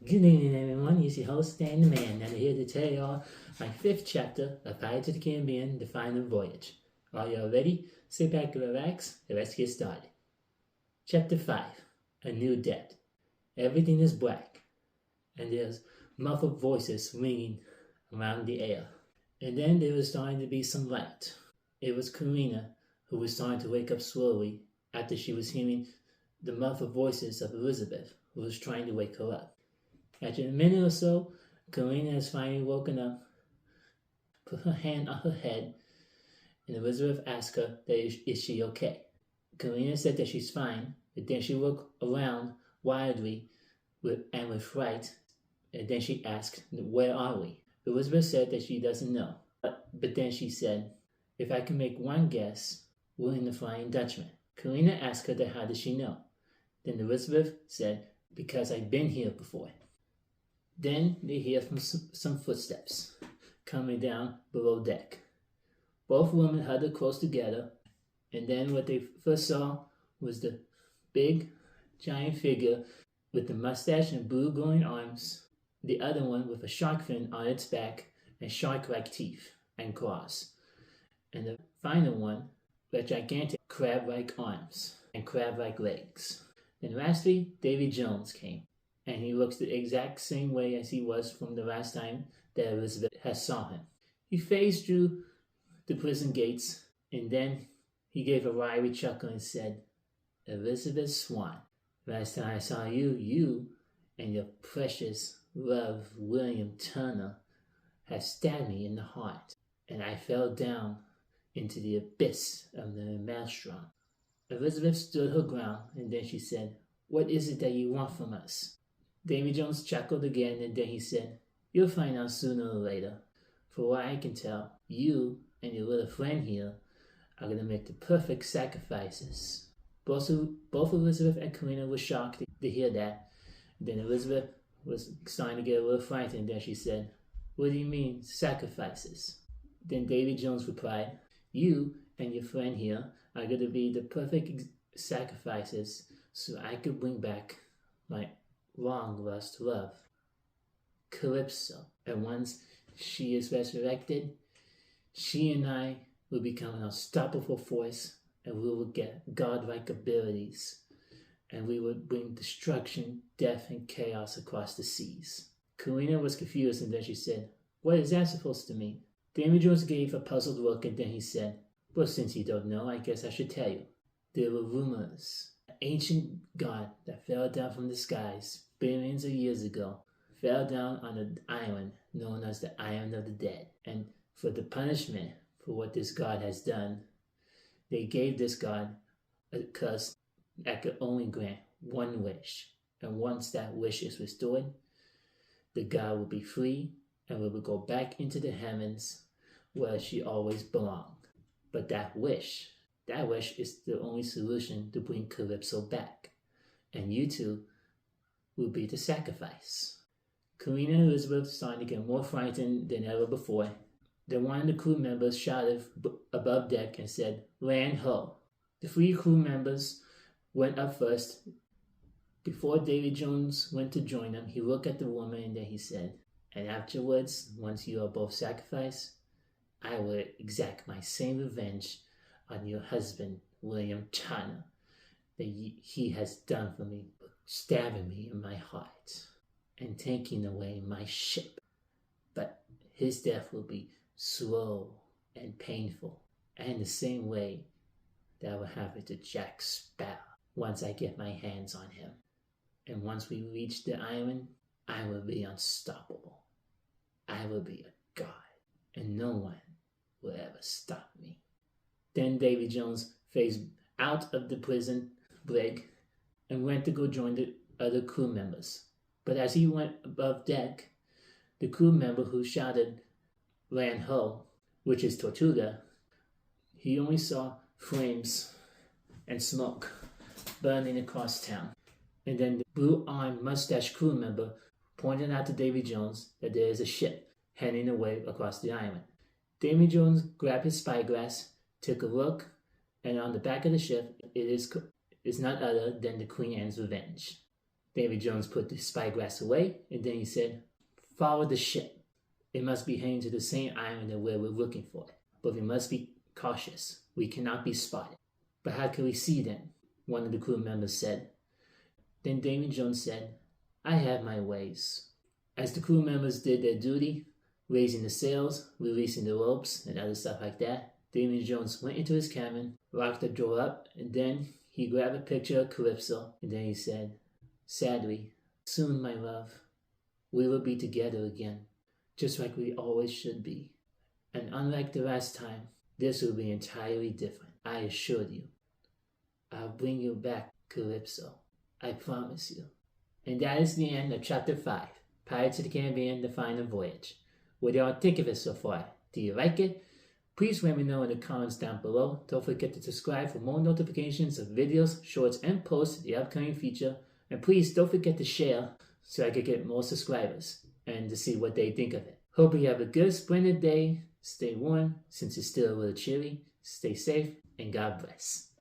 Good evening, everyone. It's your host, Dan the Man, and I'm here to tell you all my 5th chapter of Pirates of the Caribbean, The Final Voyage. Are you all ready? Sit back and relax, and let's get started. Chapter 5, A New Debt. Everything is black, and there's muffled voices ringing around the air. And then there was starting to be some light. It was Carina who was starting to wake up slowly after she was hearing the muffled voices of Elizabeth, who was trying to wake her up. After a minute or so, Carina has finally woken up, put her hand on her head, and Elizabeth asked her is she okay. Carina said that she's fine, but then she looked around wildly with fright, and then she asked, where are we? Elizabeth said that she doesn't know, but then she said, if I can make one guess, we're in the Flying Dutchman. Carina asked her that how did she know? Then Elizabeth said, because I've been here before. Then they hear from some footsteps coming down below deck. Both women huddled close together, and then what they first saw was the big, giant figure with the mustache and blue glowing arms, the other one with a shark fin on its back and shark-like teeth and claws, and the final one with gigantic crab-like arms and crab-like legs. Then lastly, Davy Jones came, and he looks the exact same way as he was from the last time that Elizabeth had saw him. He phased through the prison gates, and then he gave a wry chuckle and said, Elizabeth Swan, last time I saw you, you and your precious love, William Turner, had stabbed me in the heart, and I fell down into the abyss of the maelstrom. Elizabeth stood her ground, and then she said, what is it that you want from us? Davy Jones chuckled again, and then he said, you'll find out sooner or later. For what I can tell, you and your little friend here are going to make the perfect sacrifices. Both Elizabeth and Carina were shocked to hear that. Then Elizabeth was starting to get a little frightened, and then she said, what do you mean, sacrifices? Then Davy Jones replied, you and your friend here are going to be the perfect sacrifices so I could bring back my long-lost love, Calypso. And once she is resurrected, she and I will become an unstoppable force, and we will get godlike abilities, and we will bring destruction, death, and chaos across the seas. Carina was confused, and then she said, what is that supposed to mean? Davy Jones gave a puzzled look, and then he said, well, since you don't know, I guess I should tell you. There were rumors. An ancient god that fell down from the skies billions of years ago fell down on an island known as the Island of the Dead. And for the punishment for what this god has done, they gave this god a curse that could only grant one wish. And once that wish is restored, the god will be free and will go back into the heavens where she always belonged. But that wish is the only solution to bring Calypso back. And you two will be the sacrifice. Carina and Elizabeth started to get more frightened than ever before. Then one of the crew members shouted above deck and said, land ho. The 3 crew members went up first. Before Davy Jones went to join them, he looked at the woman and then he said, and afterwards, once you are both sacrificed, I will exact my same revenge on your husband, William Turner, that he has done for me, stabbing me in my heart and taking away my ship. But his death will be slow and painful, and the same way that will happen to Jack Sparrow once I get my hands on him. And once we reach the island, I will be unstoppable. I will be a god, and no one will ever stop me. Then Davy Jones phased out of the prison brig and went to go join the other crew members. But as he went above deck, the crew member who shouted land ho, which is Tortuga, he only saw flames and smoke burning across town. And then the blue-armed mustache crew member pointed out to Davy Jones that there is a ship heading away across the island. Davy Jones grabbed his spyglass, took a look, and on the back of the ship it is none other than the Queen Anne's Revenge. Davy Jones put the spyglass away, and then he said, "Follow the ship. It must be heading to the same island that where we're looking for it. But we must be cautious. We cannot be spotted." "But how can we see then?" one of the crew members said. Then Davy Jones said, "I have my ways." As the crew members did their duty, raising the sails, releasing the ropes, and other stuff like that, Davy Jones went into his cabin, locked the door up, and then he grabbed a picture of Calypso, and then he said, "Sadly, soon, my love, we will be together again, just like we always should be. And unlike the last time, this will be entirely different, I assure you. I'll bring you back, Calypso. I promise you." And that is the end of Chapter 5, Pirates of the Caribbean, The Final Voyage. What do y'all think of it so far? Do you like it? Please let me know in the comments down below. Don't forget to subscribe for more notifications of videos, shorts, and posts, the upcoming feature. And please don't forget to share so I can get more subscribers and to see what they think of it. Hope you have a good, splendid day. Stay warm since it's still a little chilly. Stay safe, and God bless.